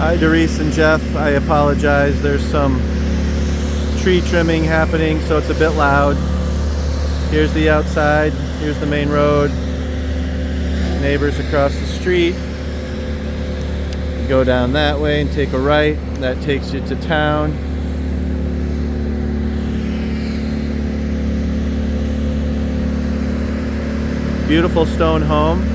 Hi, Doris and Jeff. I apologize. There's some tree trimming happening, so it's a bit loud. Here's the outside. Here's the main road. Neighbors across the street. You go down that way and take a right. That takes you to town. Beautiful stone home.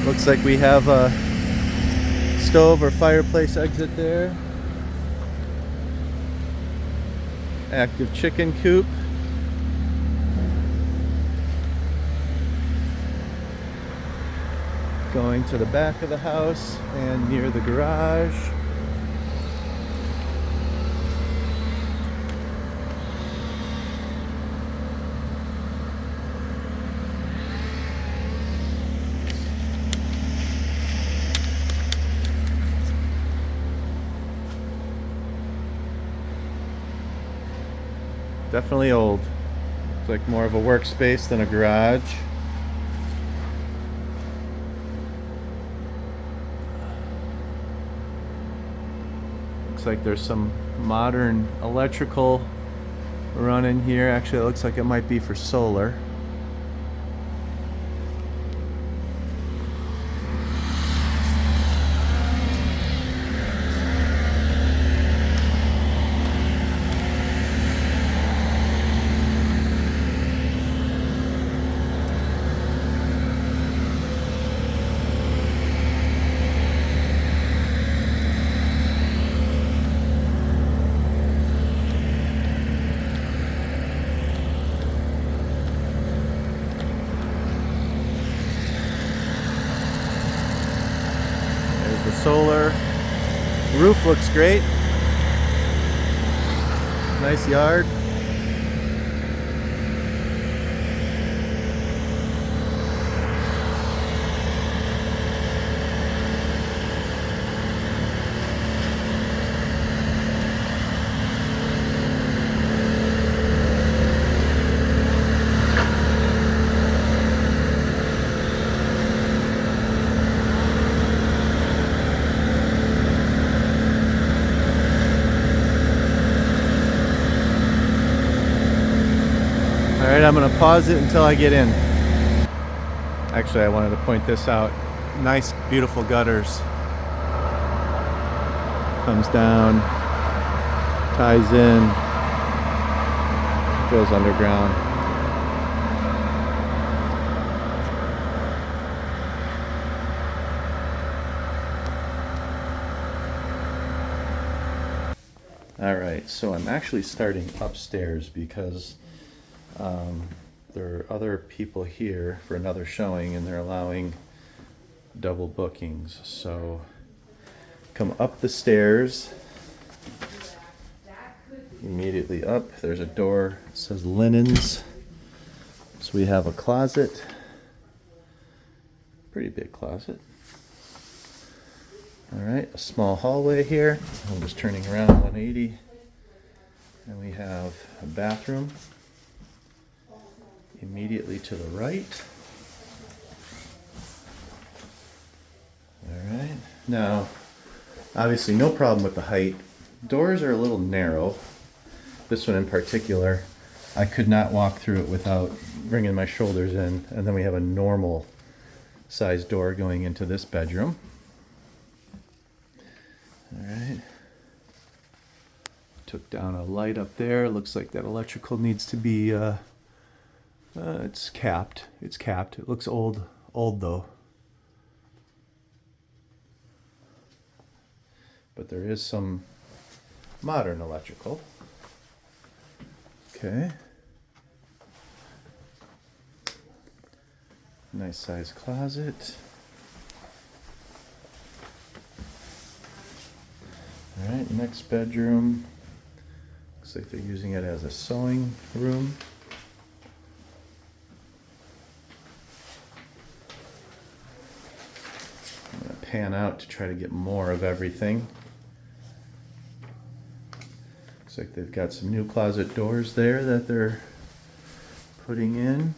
Looks like we have a stove or fireplace exit there. Active chicken coop. Going to the back of the house and near the garage. Definitely old. Looks like more of a workspace than a garage. Looks like there's some modern electrical running here. Actually, it looks like it might be for solar. The solar roof looks great. Nice yard. Alright, I'm going to pause it until I get in. Actually, I wanted to point this out. Nice, beautiful gutters. Comes down, ties in, goes underground. Alright, so I'm actually starting upstairs because there are other people here for another showing and they're allowing double bookings. So come up the stairs, immediately up there's a door that says linens. So we have a closet, pretty big closet. Alright, a small hallway here. I'm just turning around 180 and we have a bathroom immediately to the right. Alright, now obviously no problem with the height. Doors are a little narrow. This one in particular, I could not walk through it without bringing my shoulders in. And then we have a normal size door going into this bedroom. Alright. Took down a light up there. Looks like that electrical needs to be it's capped. It's capped. It looks old though. But there is some modern electrical. Okay. Nice size closet. Alright, next bedroom. Looks like they're using it as a sewing room. Pan out to try to get more of everything. Looks like they've got some new closet doors there that they're putting in.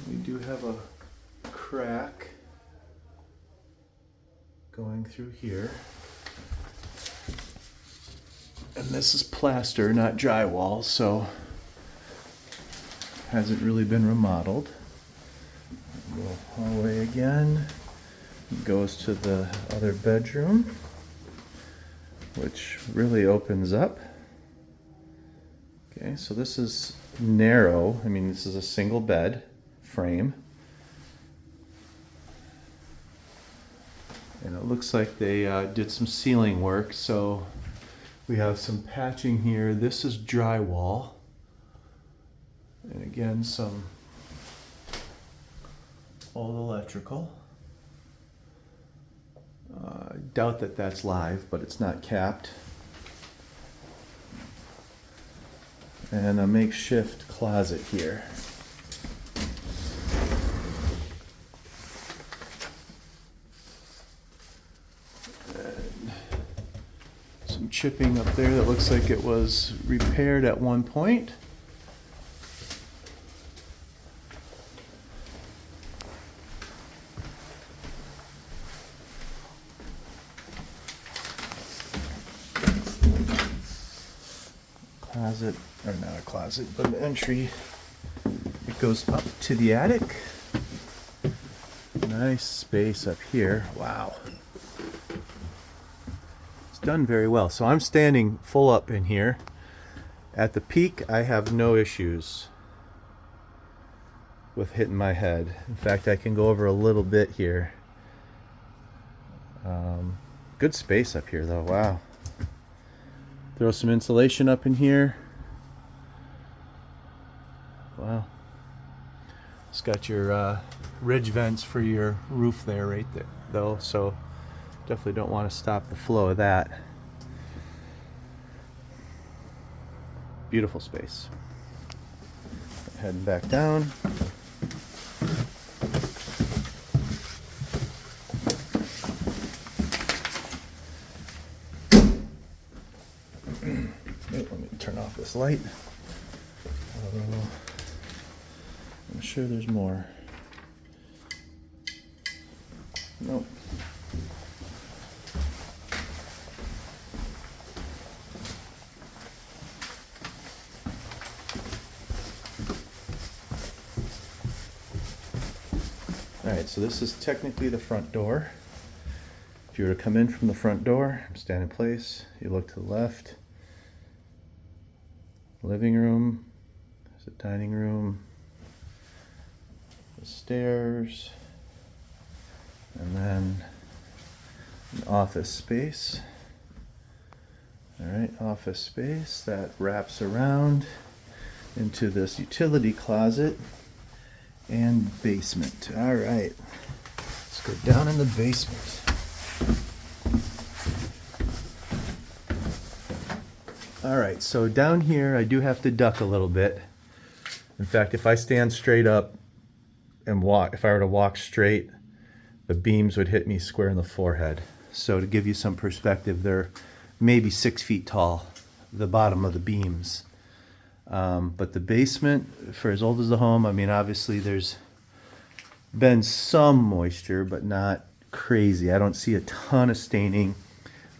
We do have a crack going through here. And this is plaster, not drywall, so hasn't really been remodeled. Go hallway again. Goes to the other bedroom, which really opens up. Okay, so this is narrow. I mean, this is a single bed frame. And it looks like they did some ceiling work, so we have some patching here. This is drywall. And again, some old electrical. I doubt that that's live, but it's not capped. And a makeshift closet here. And some chipping up there that looks like it was repaired at one point. Closet, or not a closet, but an entry. It goes up to the attic. Nice space up here. Wow. It's done very well. So I'm standing full up in here. At the peak, I have no issues with hitting my head. In fact, I can go over a little bit here. Good space up here though, wow. Throw some insulation up in here. Wow. It's got your ridge vents for your roof there right there though, so definitely don't want to stop the flow of that. Beautiful space. Heading back down. Let me turn off this light. I'm sure there's more. Nope. Alright, so this is technically the front door. If you were to come in from the front door, stand in place, you look to the left. Living room, there's a dining room, the stairs, and then an office space. Alright, office space that wraps around into this utility closet and basement. Alright, let's go down in the basement. Alright, so down here I do have to duck a little bit. In fact, if I stand straight up and walk, if I were to walk straight, the beams would hit me square in the forehead. So to give you some perspective, they're maybe 6 feet tall, the bottom of the beams. But the basement, for as old as the home, I mean, obviously there's been some moisture, but not crazy. I don't see a ton of staining.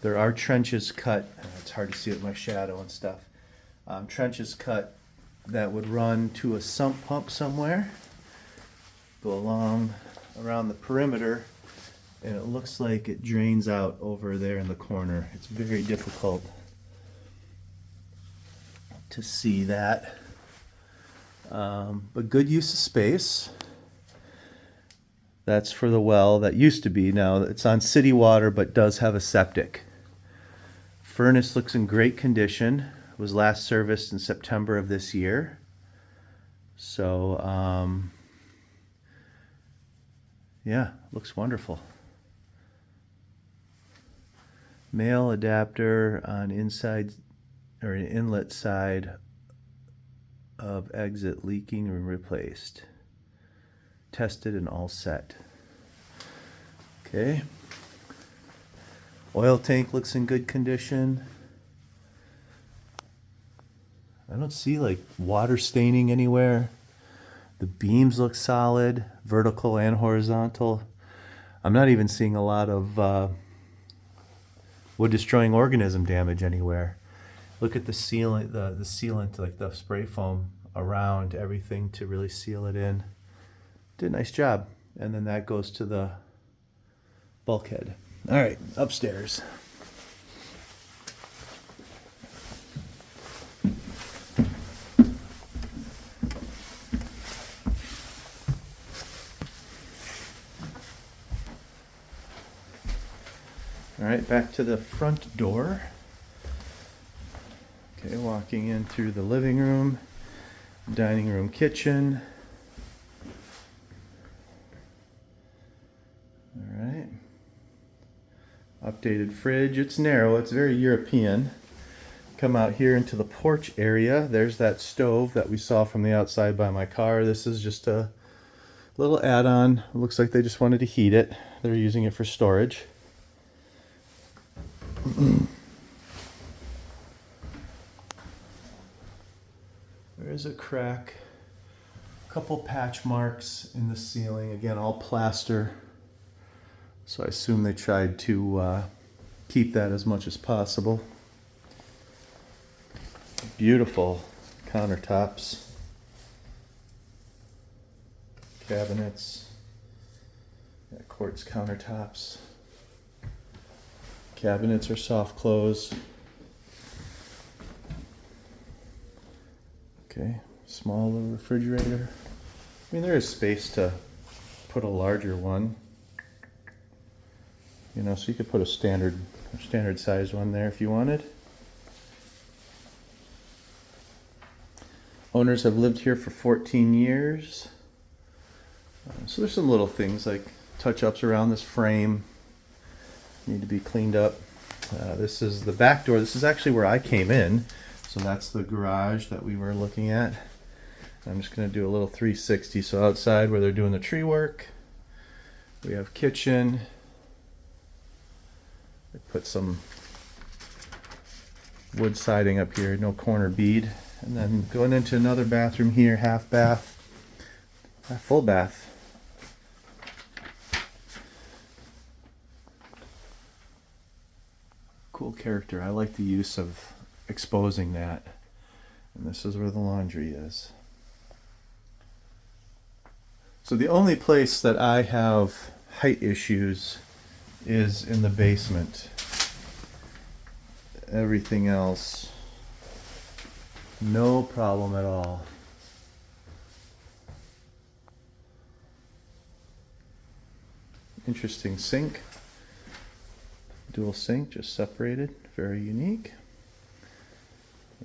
There are trenches cut. It's hard to see with my shadow and stuff. Trenches cut that would run to a sump pump somewhere, go along around the perimeter, and it looks like it drains out over there in the corner. It's very difficult to see that, but good use of space. That's for the well that used to be. Now it's on city water, but does have a septic. Furnace looks in great condition. It was last serviced in September of this year. So yeah, looks wonderful. Male adapter on inside or an inlet side of exit leaking and replaced. Tested and all set. Okay. Oil tank looks in good condition. I don't see like water staining anywhere. The beams look solid, vertical and horizontal. I'm not even seeing a lot of wood destroying organism damage anywhere. Look at the sealant, the sealant, like the spray foam around everything to really seal it in. Did a nice job. And then that goes to the bulkhead. All right, upstairs. All right, back to the front door. Okay, walking in through the living room, dining room, kitchen. All right. Updated fridge. It's narrow, it's very European. Come out here into the porch area. There's that stove that we saw from the outside by my car. This is just a little add-on. It looks like they just wanted to heat it. They're using it for storage. There is a crack, a couple patch marks in the ceiling, again all plaster, so I assume they tried to keep that as much as possible. Beautiful countertops, cabinets, quartz countertops. Cabinets are soft close. Okay, small little refrigerator. I mean, there is space to put a larger one. You know, so you could put a standard size one there if you wanted. Owners have lived here for 14 years. So there's some little things like touch-ups around this frame. Need to be cleaned up. This is the back door. This is actually where I came in. So that's the garage that we were looking at. I'm just going to do a little 360. So outside where they're doing the tree work, we have kitchen. I put some wood siding up here, no corner bead. And then going into another bathroom here, half bath, full bath. Cool character. I like the use of exposing that. And this is where the laundry is. So the only place that I have height issues is in the basement. Everything else, no problem at all. Interesting sink. Dual sink, just separated, very unique.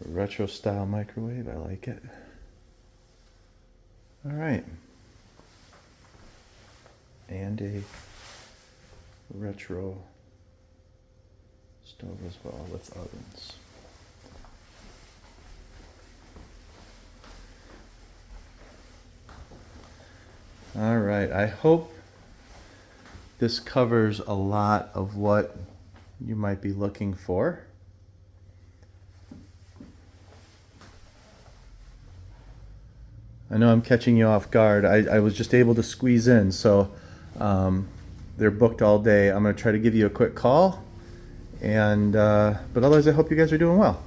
A retro style microwave, I like it. All right. And a retro stove as well with ovens. All right, I hope this covers a lot of what you might be looking for. I know I'm catching you off guard. I was just able to squeeze in, so they're booked all day. I'm going to try to give you a quick call, and but otherwise I hope you guys are doing well.